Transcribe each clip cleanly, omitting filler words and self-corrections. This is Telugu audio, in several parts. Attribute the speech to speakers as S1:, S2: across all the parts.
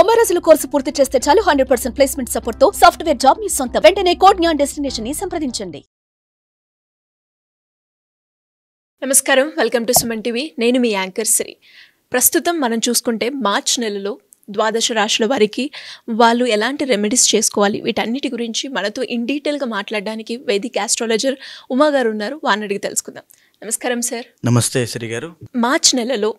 S1: 90 రోజుల కోర్సు పూర్తి చేస్తే చాలు 100% ప్లేస్మెంట్ సపోర్ట్ తో సాఫ్ట్వేర్ జాబ్ మీ సొంతం. వెంటనే కోడ్ జ్ఞాన్ డెస్టినేషన్ ని సంప్రదించండి.
S2: నమస్కారం, వెల్కమ్ టు సుమన్ టీవీ. నేను మీ యాంకర్ శ్రీ. ప్రస్తుతం మనం చూసుకుంటే మార్చ్ నెలలో ద్వాదశ రాశుల వారికి వాళ్ళు ఎలాంటి రెమెడీస్ చేసుకోవాలి, వీటన్నిటి గురించి మనతో ఇన్ డీటెయిల్గా మాట్లాడడానికి వేదిక ఆస్ట్రాలజర్ ఉమా గారు ఉన్నారు. వారిని అడిగి తెలుసుకుందాం. నమస్కారం సార్.
S3: నమస్తే శ్రీ గారు. మార్చ్
S2: నెలలో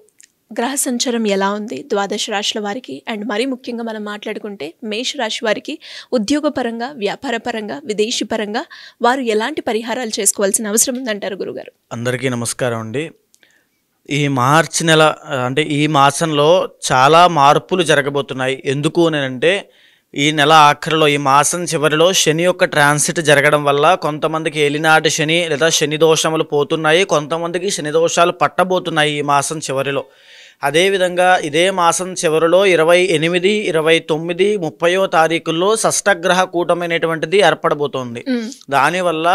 S2: గ్రహ సంచారం ఎలా ఉంది ద్వాదశ రాశుల వారికి, అండ్ మరీ ముఖ్యంగా మనం మాట్లాడుకుంటే మేష రాశి వారికి ఉద్యోగపరంగా, వ్యాపారపరంగా, విదేశీ పరంగా వారు ఎలాంటి పరిహారాలు చేసుకోవాల్సిన అవసరం ఉందంటారు గురుగారు?
S3: అందరికీ నమస్కారం అండి. ఈ మార్చి నెల అంటే ఈ మాసంలో చాలా మార్పులు జరగబోతున్నాయి. ఎందుకు అంటే ఈ నెల ఆఖరిలో, ఈ మాసం చివరిలో శని యొక్క ట్రాన్సిట్ జరగడం వల్ల కొంతమందికి ఏలినాటి శని లేదా శని దోషములు పోతున్నాయి, కొంతమందికి శని దోషాలు పట్టబోతున్నాయి ఈ మాసం చివరిలో. అదేవిధంగా ఇదే మాసం చివరిలో 28, 29, 30వ తారీఖుల్లో షష్టగ్రహ కూటమైనటువంటిది ఏర్పడబోతోంది. దానివల్ల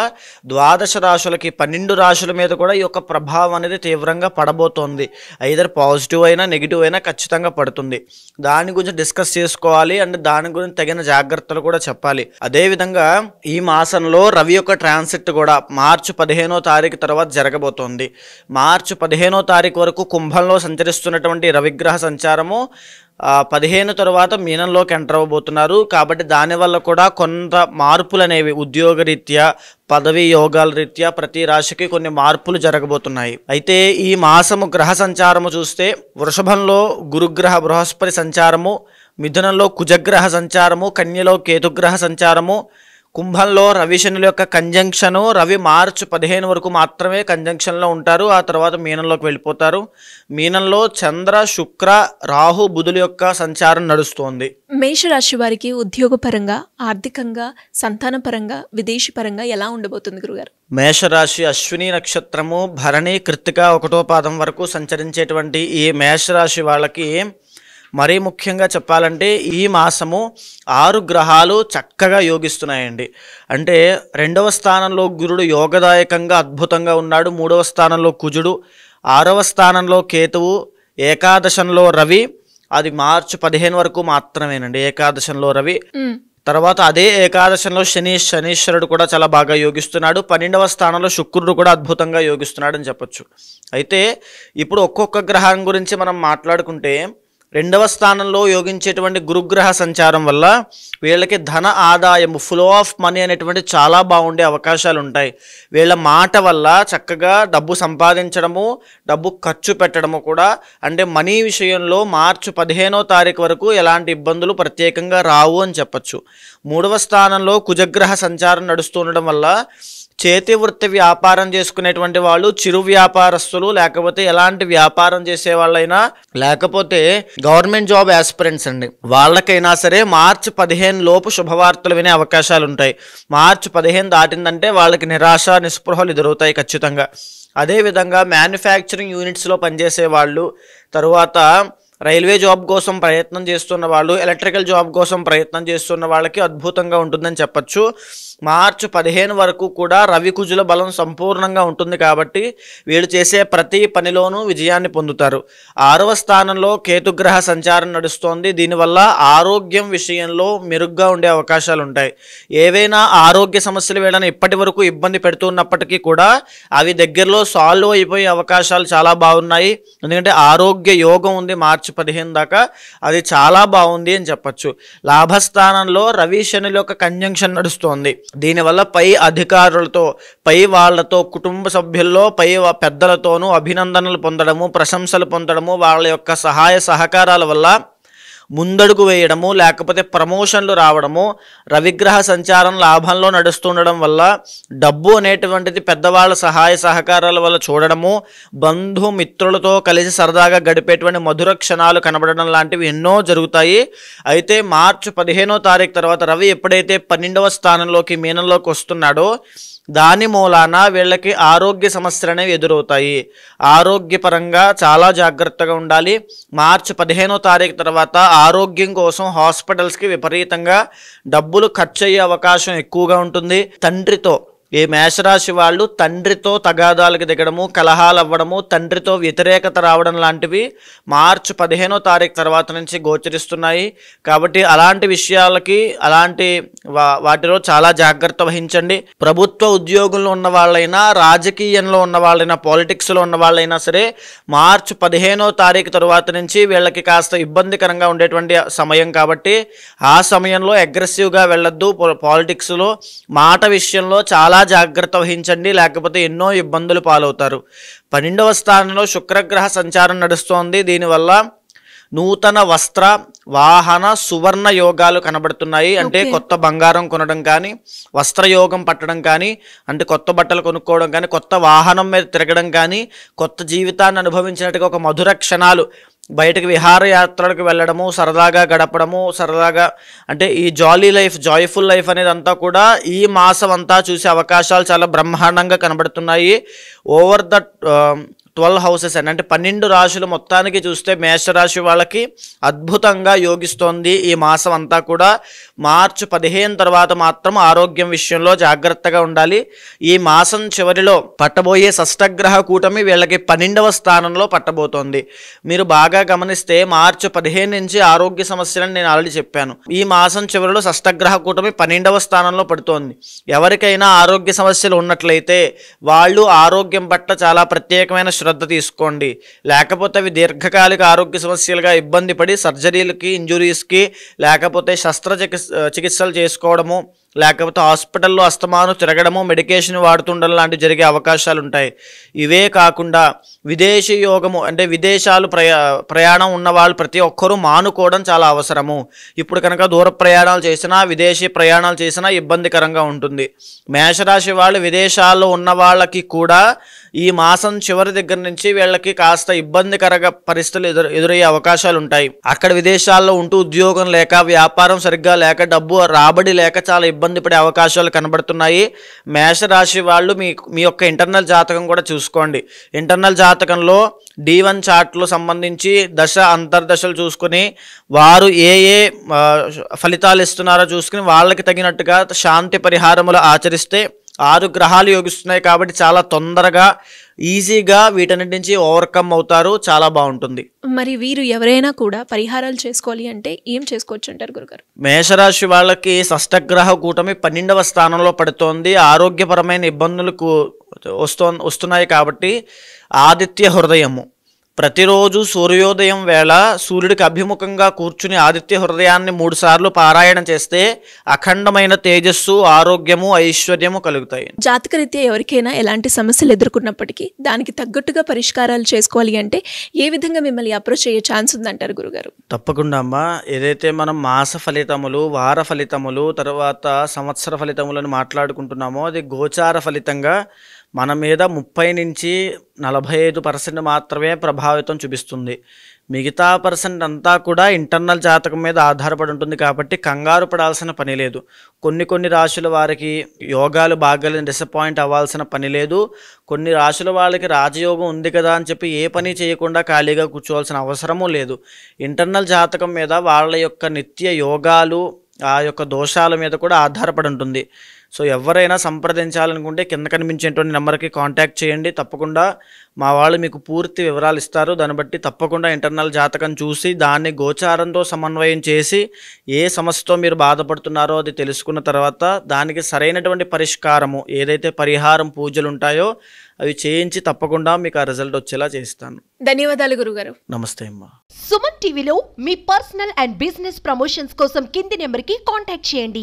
S3: ద్వాదశ రాశులకి 12 రాశుల మీద కూడా ఈ యొక్క ప్రభావం అనేది తీవ్రంగా పడబోతోంది. ఐదర్ పాజిటివ్ అయినా నెగిటివ్ అయినా ఖచ్చితంగా పడుతుంది. దాని గురించి డిస్కస్ చేసుకోవాలి అండ్ దాని గురించి తగిన జాగ్రత్తలు కూడా చెప్పాలి. అదేవిధంగా ఈ మాసంలో రవి యొక్క ట్రాన్సిట్ కూడా మార్చి 15వ తారీఖు తర్వాత జరగబోతోంది. మార్చి 15వ తారీఖు వరకు కుంభంలో సంచరిస్తున్న రవిగ్రహ సంచారము 15 తర్వాత మీనంలోకి ఎంటర్ అవ్వబోతున్నారు. కాబట్టి దానివల్ల కూడా కొంత మార్పులు అనేవి ఉద్యోగరీత్యా, పదవి యోగాల రీత్యా ప్రతి రాశికి కొన్ని మార్పులు జరగబోతున్నాయి. అయితే ఈ మాసము గ్రహ సంచారము చూస్తే వృషభంలో గురుగ్రహ బృహస్పతి సంచారము, మిథునంలో కుజగ్రహ సంచారము, కన్యలో కేతుగ్రహ సంచారము, కుంభంలో రవి శనుల యొక్క కంజంక్షను. రవి మార్చి 15 వరకు మాత్రమే కంజంక్షన్లో ఉంటారు, ఆ తర్వాత మీనంలోకి వెళ్ళిపోతారు. మీనంలో చంద్ర, శుక్ర, రాహు, బుధుల యొక్క సంచారం నడుస్తోంది.
S2: మేషరాశి వారికి ఉద్యోగపరంగా, ఆర్థికంగా, సంతానపరంగా, విదేశీ పరంగా ఎలా ఉండబోతుంది గురుగారు?
S3: మేషరాశి అశ్విని నక్షత్రము భరణి, కృత్తిక 1వ పాదం వరకు సంచరించేటువంటి ఈ మేషరాశి వాళ్ళకి మరీ ముఖ్యంగా చెప్పాలంటే ఈ మాసము 6 గ్రహాలు చక్కగా యోగిస్తున్నాయండి. అంటే 2వ స్థానంలో గురుడు యోగదాయకంగా అద్భుతంగా ఉన్నాడు, 3వ స్థానంలో కుజుడు, 6వ స్థానంలో కేతువు, ఏకాదశంలో రవి. అది మార్చి 15 వరకు మాత్రమేనండి ఏకాదశంలో రవి. తర్వాత అదే ఏకాదశంలో శనీశ్వరుడు కూడా చాలా బాగా యోగిస్తున్నాడు. 12వ స్థానంలో శుక్రుడు కూడా అద్భుతంగా యోగిస్తున్నాడు అని చెప్పొచ్చు. అయితే ఇప్పుడు ఒక్కొక్క గ్రహం గురించి మనం మాట్లాడుకుంటే 2వ స్థానంలో యోగించేటువంటి గురుగ్రహ సంచారం వల్ల వీళ్ళకి ధన ఆదాయము, ఫ్లో ఆఫ్ మనీ అనేటువంటి చాలా బాగుండే అవకాశాలు ఉంటాయి. వీళ్ళ మాట వల్ల చక్కగా డబ్బు సంపాదించడము, డబ్బు ఖర్చు పెట్టడము కూడా, అంటే మనీ విషయంలో మార్చి 15వ తారీఖు వరకు ఎలాంటి ఇబ్బందులు ప్రత్యేకంగా రావు అని చెప్పచ్చు. 3వ స్థానంలో కుజగ్రహ సంచారం నడుస్తూ ఉండడం వల్ల చేతి వృత్తి వ్యాపారం చేసుకునేటువంటి వాళ్ళు, చిరు వ్యాపారస్తులు, లేకపోతే ఎలాంటి వ్యాపారం చేసే వాళ్ళైనా, లేకపోతే గవర్నమెంట్ జాబ్ ఆస్పిరెంట్స్ అండి, వాళ్ళకైనా సరే మార్చి 15 లోపు శుభవార్తలు వినే అవకాశాలు ఉంటాయి. మార్చి 15 దాటిందంటే వాళ్ళకి నిరాశ, నిస్పృహలు ఎదురవుతాయి ఖచ్చితంగా. అదేవిధంగా మ్యానుఫ్యాక్చరింగ్ యూనిట్స్లో పనిచేసే వాళ్ళు, తరువాత రైల్వే జాబ్ కోసం ప్రయత్నం చేస్తున్న వాళ్ళు, ఎలక్ట్రికల్ జాబ్ కోసం ప్రయత్నం చేస్తున్న వాళ్ళకి అద్భుతంగా ఉంటుందని చెప్పచ్చు. మార్చి 15 వరకు కూడా రవి కుజుల బలం సంపూర్ణంగా ఉంటుంది కాబట్టి వీళ్ళు చేసే ప్రతి పనిలోనూ విజయాన్ని పొందుతారు. 6వ స్థానంలో కేతుగ్రహ సంచారం నడుస్తోంది. దీనివల్ల ఆరోగ్యం విషయంలో మెరుగ్గా ఉండే అవకాశాలు ఉంటాయి. ఏవైనా ఆరోగ్య సమస్యలు వీళ్ళని ఇప్పటి వరకు ఇబ్బంది పెడుతున్నప్పటికీ కూడా అవి దగ్గరలో సాల్వ్ అయిపోయే అవకాశాలు చాలా బాగున్నాయి. ఎందుకంటే ఆరోగ్య యోగం ఉంది మార్చి 15 దాకా, అది చాలా బాగుంది అని చెప్పచ్చు. లాభస్థానంలో రవి శనుల యొక్క కంజంక్షన్ నడుస్తోంది. దీనివల్ల పై అధికారులతో, పై వాళ్లతో, కుటుంబ సభ్యుల్లో పై పెద్దలతోనూ అభినందనలు పొందడము, ప్రశంసలు పొందడము, వాళ్ళ యొక్క సహాయ సహకారాల వల్ల ముందడుగు వేయడము, లేకపోతే ప్రమోషన్లు రావడము, రవిగ్రహ సంచారం లాభంలో నడుస్తుండడం వల్ల డబ్బు అనేటువంటిది పెద్దవాళ్ళ సహాయ సహకారాల వల్ల చూడడము, బంధుమిత్రులతో కలిసి సరదాగా గడిపేటువంటి మధుర క్షణాలు కనబడడం లాంటివి ఎన్నో జరుగుతాయి. అయితే మార్చి 15వ తారీఖు తర్వాత రవి ఎప్పుడైతే 12వ స్థానంలోకి మీనంలోకి వస్తున్నాడో దాని మూలాన వీళ్ళకి ఆరోగ్య సమస్యలు అనేవి ఎదురవుతాయి. ఆరోగ్యపరంగా చాలా జాగ్రత్తగా ఉండాలి. మార్చి 15వ తారీఖు తర్వాత ఆరోగ్యం కోసం హాస్పిటల్స్కి విపరీతంగా డబ్బులు ఖర్చు అయ్యే అవకాశం ఎక్కువగా ఉంటుంది. తండ్రితో ఈ మేషరాశి వాళ్ళు తండ్రితో తగాదాలకు దిగడము, కలహాలు అవ్వడము, తండ్రితో వ్యతిరేకత రావడం లాంటివి మార్చి 15వ తారీఖు తర్వాత నుంచి గోచరిస్తున్నాయి. కాబట్టి అలాంటి విషయాలకి అలాంటి వాటిలో చాలా జాగ్రత్త వహించండి. ప్రభుత్వ ఉద్యోగుల్లో ఉన్న వాళ్ళైనా, రాజకీయంలో ఉన్న వాళ్ళైనా, పాలిటిక్స్లో ఉన్న వాళ్ళైనా సరే మార్చి 15వ తారీఖు తర్వాత నుంచి వీళ్ళకి కాస్త ఇబ్బందికరంగా ఉండేటువంటి సమయం. కాబట్టి ఆ సమయంలో అగ్రెసివ్గా వెళ్ళొద్దు. పాలిటిక్స్లో మాట విషయంలో చాలా జాగ్రత్త వహించండి, లేకపోతే ఎన్నో ఇబ్బందులు పాలవుతారు. 12వ స్థానంలో శుక్రగ్రహ సంచారం నడుస్తోంది. దీనివల్ల నూతన వస్త్ర, వాహన, సువర్ణ యోగాలు కనబడుతున్నాయి. అంటే కొత్త బంగారం కొనడం కానీ, వస్త్రయోగం పట్టడం కానీ, అంటే కొత్త బట్టలు కొనుక్కోవడం కానీ, కొత్త వాహనం మీద తిరగడం కానీ, కొత్త జీవితాన్ని అనుభవించినట్టుగా ఒక మధుర క్షణాలు, బయటకు విహారయాత్రలకు వెళ్ళడము, సరదాగా గడపడము, సరదాగా అంటే ఈ జాలీ లైఫ్, జాయ్ఫుల్ లైఫ్ అనేది అంతా కూడా ఈ మాసం అంతా చూసే అవకాశాలు చాలా బ్రహ్మాండంగా కనబడుతున్నాయి. ఓవర్ ద 12 హౌసెస్ అంటే 12 రాశులు మొత్తానికి చూస్తే మేషరాశి వాళ్ళకి అద్భుతంగా యోగిస్తోంది ఈ మాసం అంతా కూడా. మార్చి 15 తర్వాత మాత్రం ఆరోగ్యం విషయంలో జాగ్రత్తగా ఉండాలి. ఈ మాసం చివరిలో పట్టబోయే షష్టగ్రహ కూటమి వీళ్ళకి 12వ స్థానంలో పట్టబోతోంది. మీరు బాగా గమనిస్తే మార్చి 15 నుంచి ఆరోగ్య సమస్యలను నేను ఆల్రెడీ చెప్పాను. ఈ మాసం చివరిలో షష్టగ్రహ కూటమి 12వ స్థానంలో పడుతోంది. ఎవరికైనా ఆరోగ్య సమస్యలు ఉన్నట్లయితే వాళ్ళు ఆరోగ్యం పట్ల చాలా ప్రత్యేకమైన శ్రద్ధ తీసుకోండి. లేకపోతే అవి దీర్ఘకాలిక ఆరోగ్య సమస్యలుగా ఇబ్బంది పడి సర్జరీలకి, ఇంజురీస్కి, లేకపోతే చికిత్సలు చేసుకోవడము, లేకపోతే హాస్పిటల్లో అస్తమాను తిరగడము, మెడికేషన్ వాడుతుండడం లాంటివి జరిగే అవకాశాలు ఉంటాయి. ఇవే కాకుండా విదేశీ యోగము అంటే విదేశాలు ప్రయాణం ఉన్న వాళ్ళు ప్రతి ఒక్కరూ మానుకోవడం చాలా అవసరము. ఇప్పుడు కనుక దూర ప్రయాణాలు చేసినా, విదేశీ ప్రయాణాలు చేసినా ఇబ్బందికరంగా ఉంటుంది. మేషరాశి వాళ్ళు విదేశాల్లో ఉన్న వాళ్ళకి కూడా ఈ మాసం చివరి దగ్గర నుంచి వీళ్ళకి కాస్త ఇబ్బందికరంగా పరిస్థితులు ఎదురయ్యే అవకాశాలు ఉంటాయి. అక్కడ విదేశాల్లో ఉంటూ ఉద్యోగం లేక, వ్యాపారం సరిగ్గా లేక, డబ్బు రాబడి లేక చాలా ఇబ్బంది పడే అవకాశాలు కనబడుతున్నాయి. మేషరాశి వాళ్ళు మీ యొక్క ఇంటర్నల్ జాతకం కూడా చూసుకోండి. ఇంటర్నల్ జాతకంలో D1 చార్ట్లు సంబంధించి దశ అంతర్దశలు చూసుకుని వారు ఏ ఫలితాలు ఇస్తున్నారో చూసుకుని వాళ్ళకి తగినట్టుగా శాంతి పరిహారములు ఆచరిస్తే 6 గ్రహాలు యోగిస్తున్నాయి. కాబట్టి చాలా తొందరగా, ఈజీగా వీటన్నిటి నుంచి ఓవర్కమ్ అవుతారు. చాలా బాగుంటుంది.
S2: మరి వీరు ఎవరైనా కూడా పరిహారాలు చేసుకోవాలి అంటే ఏం చేసుకోవచ్చు అంటారు గురుగారు?
S3: మేషరాశి వాళ్ళకి షష్టగ్రహ కూటమి 12వ స్థానంలో పడుతోంది. ఆరోగ్యపరమైన ఇబ్బందులకు వస్తున్నాయి. కాబట్టి ఆదిత్య హృదయము ప్రతిరోజు సూర్యోదయం వేళ సూర్యుడికి అభిముఖంగా కూర్చుని ఆదిత్య హృదయాన్ని 3 సార్లు పారాయణం చేస్తే అఖండమైన తేజస్సు, ఆరోగ్యము, ఐశ్వర్యము కలుగుతాయి.
S2: జాతకరీత్యా ఎవరికైనా ఎలాంటి సమస్యలు ఎదుర్కొన్నప్పటికీ దానికి తగ్గట్టుగా పరిష్కారాలు చేసుకోవాలి అంటే ఏ విధంగా మిమ్మల్ని అప్రోచ్ అయ్యే ఛాన్స్ ఉందంటారు గురుగారు?
S3: తప్పకుండా అమ్మా. ఏదైతే మనం మాస ఫలితములు, వార ఫలితములు, తర్వాత సంవత్సర ఫలితములను మాట్లాడుకుంటున్నామో అది గోచార ఫలితంగా మన మీద 30 నుంచి 45% మాత్రమే ప్రభావితం చూపిస్తుంది. మిగతా % అంతా కూడా ఇంటర్నల్ జాతకం మీద ఆధారపడి ఉంటుంది. కాబట్టి కంగారు పడాల్సిన పని లేదు. కొన్ని రాశుల వారికి యోగాలు బాగాలేని డిసప్పాయింట్ అవ్వాల్సిన పని లేదు. కొన్ని రాశుల వాళ్ళకి రాజయోగం ఉంది కదా అని చెప్పి ఏ పని చేయకుండా ఖాళీగా కూర్చోవాల్సిన అవసరమూ లేదు. ఇంటర్నల్ జాతకం మీద వాళ్ళ యొక్క నిత్య యోగాలు, ఆ యొక్క దోషాల మీద కూడా ఆధారపడి ఉంటుంది. సో ఎవరైనా సంప్రదించాలనుకుంటే కింద కనిపించేటువంటి నెంబర్కి కాంటాక్ట్ చేయండి. తప్పకుండా మా వాళ్ళు మీకు పూర్తి వివరాలు ఇస్తారు. దాన్ని బట్టి తప్పకుండా ఇంటర్నల్ జాతకం చూసి దాన్ని గోచారంతో సమన్వయం చేసి ఏ సమస్యతో మీరు బాధపడుతున్నారో అది తెలుసుకున్న తర్వాత దానికి సరైనటువంటి పరిష్కారము, ఏదైతే పరిహారం పూజలు ఉంటాయో అవి చేయించి తప్పకుండా మీకు ఆ రిజల్ట్ వచ్చేలా చేస్తాను.
S2: ధన్యవాదాలు గురుగారు.
S3: నమస్తే అమ్మా.
S4: సుమన్ టీవీలో మీ పర్సనల్ అండ్ బిజినెస్ ప్రమోషన్స్ కోసం కింది నెంబర్కి కాంటాక్ట్ చేయండి.